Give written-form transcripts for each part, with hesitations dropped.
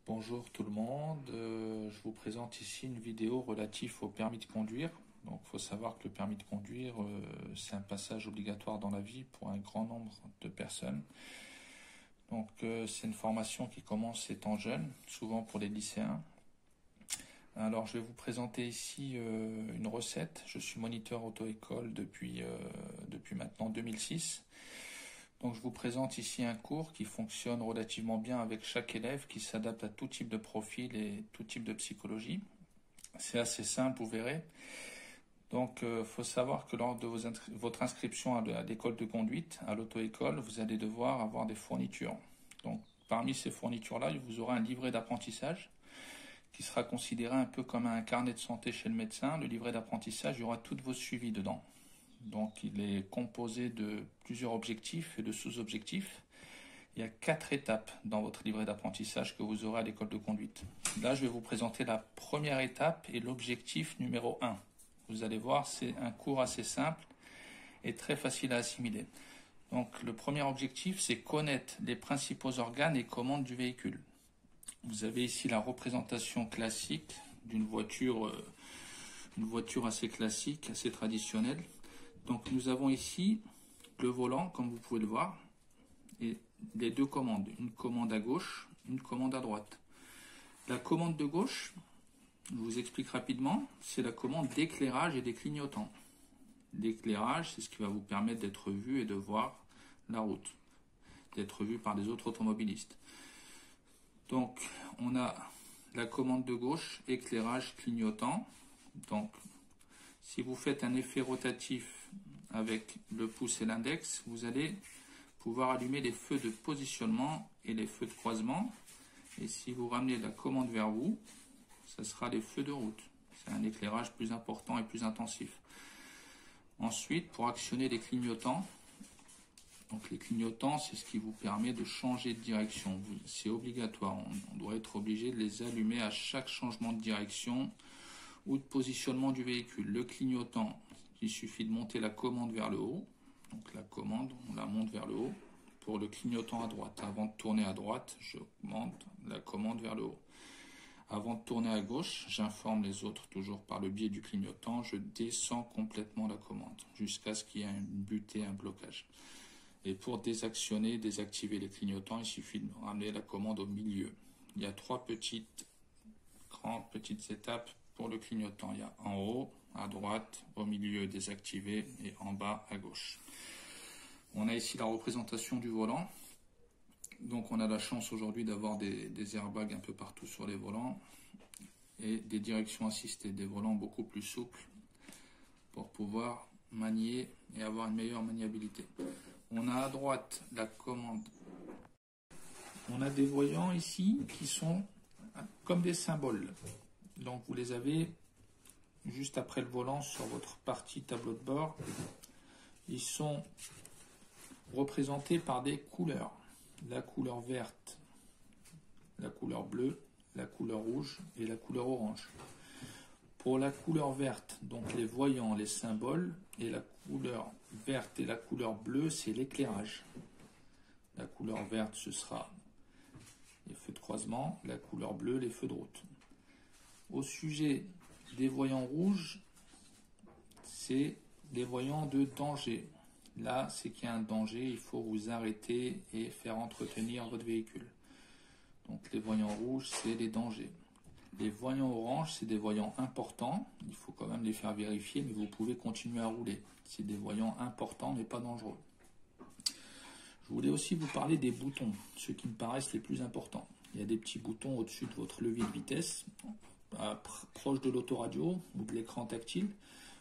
Bonjour tout le monde, je vous présente ici une vidéo relative au permis de conduire. Donc il faut savoir que le permis de conduire, c'est un passage obligatoire dans la vie pour un grand nombre de personnes. Donc c'est une formation qui commence étant jeune, souvent pour les lycéens. Alors je vais vous présenter ici une recette. Je suis moniteur auto-école depuis maintenant 2006. Donc je vous présente ici un cours qui fonctionne relativement bien avec chaque élève, qui s'adapte à tout type de profil et tout type de psychologie. C'est assez simple, vous verrez. Donc faut savoir que lors de votre inscription à l'école de conduite, à l'auto-école, vous allez devoir avoir des fournitures. Donc parmi ces fournitures-là, vous aurez un livret d'apprentissage qui sera considéré un peu comme un carnet de santé chez le médecin. Le livret d'apprentissage, il y aura tous vos suivis dedans. Donc il est composé de plusieurs objectifs et de sous-objectifs. Il y a 4 étapes dans votre livret d'apprentissage que vous aurez à l'école de conduite. Là, je vais vous présenter la première étape et l'objectif numéro 1. Vous allez voir, c'est un cours assez simple et très facile à assimiler. Donc le premier objectif, c'est connaître les principaux organes et commandes du véhicule. Vous avez ici la représentation classique d'une voiture, une voiture assez classique, assez traditionnelle. Donc nous avons ici le volant, comme vous pouvez le voir, et les deux commandes, une commande à gauche, une commande à droite. La commande de gauche, je vous explique rapidement, c'est la commande d'éclairage et des clignotants. L'éclairage, c'est ce qui va vous permettre d'être vu et de voir la route, d'être vu par les autres automobilistes. Donc on a la commande de gauche, éclairage, clignotant. Donc si vous faites un effet rotatif avec le pouce et l'index, vous allez pouvoir allumer les feux de positionnement et les feux de croisement. Et si vous ramenez la commande vers vous, ce sera les feux de route. C'est un éclairage plus important et plus intensif. Ensuite, pour actionner les clignotants, donc les clignotants, c'est ce qui vous permet de changer de direction. C'est obligatoire, on doit être obligé de les allumer à chaque changement de direction ou de positionnement du véhicule. Le clignotant, il suffit de monter la commande vers le haut. Donc la commande, on la monte vers le haut. Pour le clignotant à droite, avant de tourner à droite, je monte la commande vers le haut. Avant de tourner à gauche, j'informe les autres toujours par le biais du clignotant. Je descends complètement la commande jusqu'à ce qu'il y ait une butée, un blocage. Et pour désactionner, désactiver les clignotants, il suffit de ramener la commande au milieu. Il y a 3 petites étapes pour le clignotant. Il y a en haut, à droite, au milieu désactivé et en bas à gauche. On a ici la représentation du volant. Donc on a la chance aujourd'hui d'avoir des airbags un peu partout sur les volants et des directions assistées, des volants beaucoup plus souples pour pouvoir manier et avoir une meilleure maniabilité. On a à droite la commande. On a des voyants ici qui sont comme des symboles. Donc vous les avez juste après le volant sur votre partie tableau de bord. Ils sont représentés par des couleurs. La couleur verte, la couleur bleue, la couleur rouge et la couleur orange. Pour la couleur verte, donc les voyants, les symboles, et la couleur verte et la couleur bleue, c'est l'éclairage. La couleur verte, ce sera les feux de croisement, la couleur bleue, les feux de route. Au sujet des voyants rouges, c'est des voyants de danger. Là, c'est qu'il y a un danger, il faut vous arrêter et faire entretenir votre véhicule. Donc les voyants rouges, c'est les dangers. Les voyants oranges, c'est des voyants importants. Il faut quand même les faire vérifier, mais vous pouvez continuer à rouler. C'est des voyants importants, mais pas dangereux. Je voulais aussi vous parler des boutons, ceux qui me paraissent les plus importants. Il y a des petits boutons au-dessus de votre levier de vitesse, proche de l'autoradio ou de l'écran tactile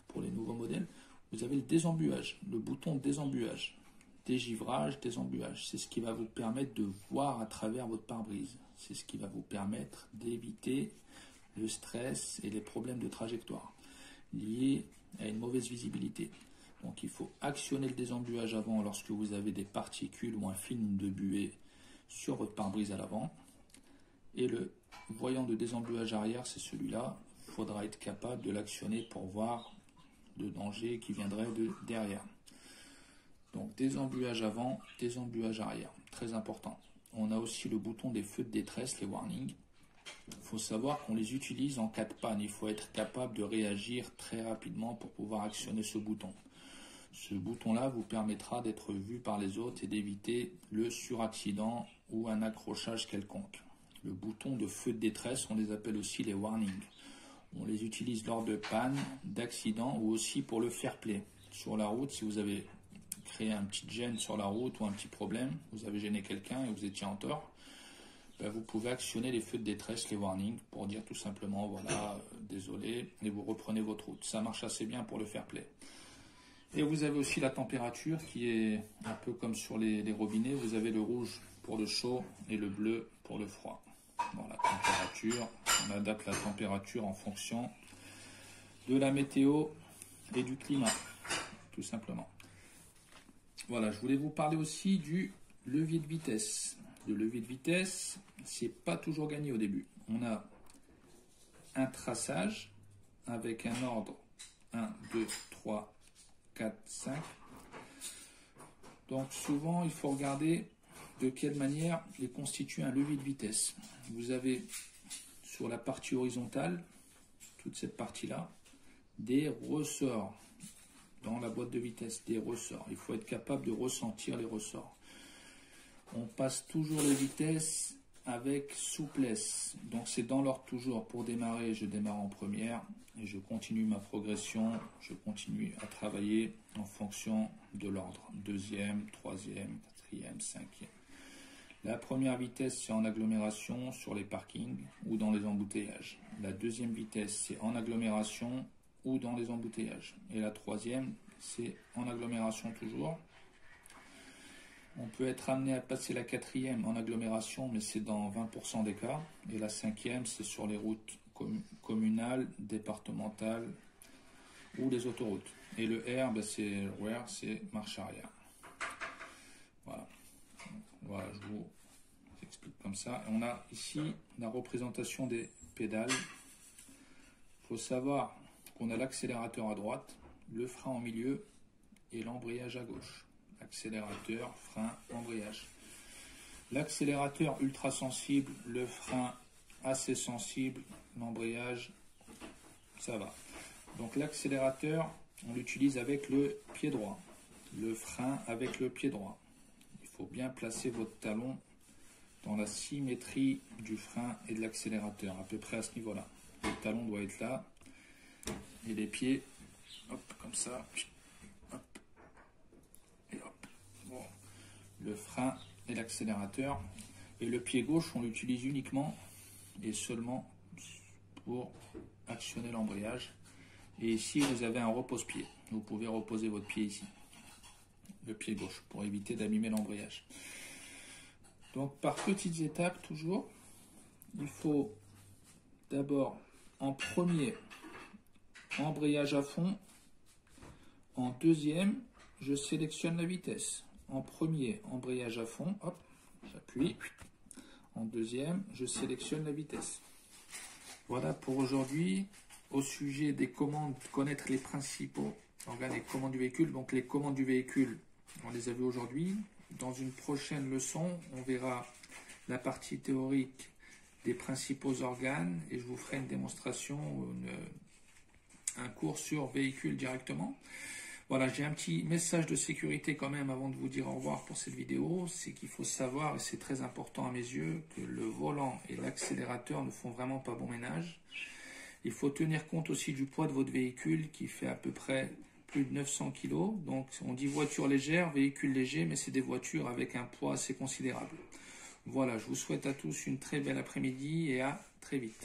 pour les nouveaux modèles. Vous avez le désembuage, le bouton désembuage, dégivrage, désembuage. C'est ce qui va vous permettre de voir à travers votre pare-brise. C'est ce qui va vous permettre d'éviter le stress et les problèmes de trajectoire liés à une mauvaise visibilité. Donc il faut actionner le désembuage avant lorsque vous avez des particules ou un film de buée sur votre pare-brise à l'avant. Et le voyant de désembuage arrière, c'est celui-là. Il faudra être capable de l'actionner pour voir le danger qui viendrait de derrière. Donc désembuage avant, désembuage arrière, très important. On a aussi le bouton des feux de détresse, les warnings. Il faut savoir qu'on les utilise en cas de panne. Il faut être capable de réagir très rapidement pour pouvoir actionner ce bouton. Ce bouton-là vous permettra d'être vu par les autres et d'éviter le suraccident ou un accrochage quelconque. Le bouton de feu de détresse, on les appelle aussi les warnings. On les utilise lors de panne, d'accident ou aussi pour le fair play. Sur la route, si vous avez créé un petit gêne sur la route ou un petit problème, vous avez gêné quelqu'un et vous étiez en tort, ben vous pouvez actionner les feux de détresse, les warnings, pour dire tout simplement, voilà, désolé, et vous reprenez votre route. Ça marche assez bien pour le fair play. Et vous avez aussi la température qui est un peu comme sur les robinets. Vous avez le rouge pour le chaud et le bleu pour le froid. Bon, la température, on adapte la température en fonction de la météo et du climat, tout simplement. Voilà, je voulais vous parler aussi du levier de vitesse. Le levier de vitesse, c'est pas toujours gagné au début. On a un traçage avec un ordre 1, 2, 3, 4, 5. Donc souvent, il faut regarder de quelle manière est constitué un levier de vitesse. Vous avez sur la partie horizontale, toute cette partie-là, des ressorts dans la boîte de vitesse, des ressorts. Il faut être capable de ressentir les ressorts. On passe toujours les vitesses avec souplesse. Donc c'est dans l'ordre toujours. Pour démarrer, je démarre en première et je continue ma progression. Je continue à travailler en fonction de l'ordre. Deuxième, troisième, quatrième, cinquième. La première vitesse, c'est en agglomération sur les parkings ou dans les embouteillages. La deuxième vitesse, c'est en agglomération ou dans les embouteillages. Et la troisième, c'est en agglomération toujours. On peut être amené à passer la quatrième en agglomération, mais c'est dans 20% des cas. Et la cinquième, c'est sur les routes communales, départementales ou les autoroutes. Et le R, c'est marche arrière. Voilà. Voilà, je vous explique comme ça. Et on a ici la représentation des pédales. Il faut savoir qu'on a l'accélérateur à droite, le frein en milieu et l'embrayage à gauche. Accélérateur, frein, embrayage. L'accélérateur ultra sensible, le frein assez sensible, l'embrayage, ça va. Donc l'accélérateur, on l'utilise avec le pied droit. Le frein avec le pied droit. Il faut bien placer votre talon dans la symétrie du frein et de l'accélérateur, à peu près à ce niveau-là. Le talon doit être là et les pieds, hop, comme ça. Hop. Et hop. Bon. Le frein et l'accélérateur. Et le pied gauche, on l'utilise uniquement et seulement pour actionner l'embrayage. Et ici, vous avez un repose-pied. Vous pouvez reposer votre pied ici, le pied gauche, pour éviter d'abîmer l'embrayage. Donc, par petites étapes, toujours, il faut d'abord, en premier, embrayage à fond. En deuxième, je sélectionne la vitesse. En premier, embrayage à fond, hop, j'appuie. En deuxième, je sélectionne la vitesse. Voilà pour aujourd'hui. Au sujet des commandes, connaître les principaux organes et commandes du véhicule. Donc les commandes du véhicule, on les a vues aujourd'hui. Dans une prochaine leçon, on verra la partie théorique des principaux organes et je vous ferai une démonstration, un cours sur véhicule directement. Voilà, j'ai un petit message de sécurité quand même avant de vous dire au revoir pour cette vidéo. C'est qu'il faut savoir, et c'est très important à mes yeux, que le volant et l'accélérateur ne font vraiment pas bon ménage. Il faut tenir compte aussi du poids de votre véhicule qui fait à peu près plus de 900 kg. Donc on dit voiture légère, véhicule léger, mais c'est des voitures avec un poids assez considérable. Voilà, je vous souhaite à tous une très belle après-midi et à très vite.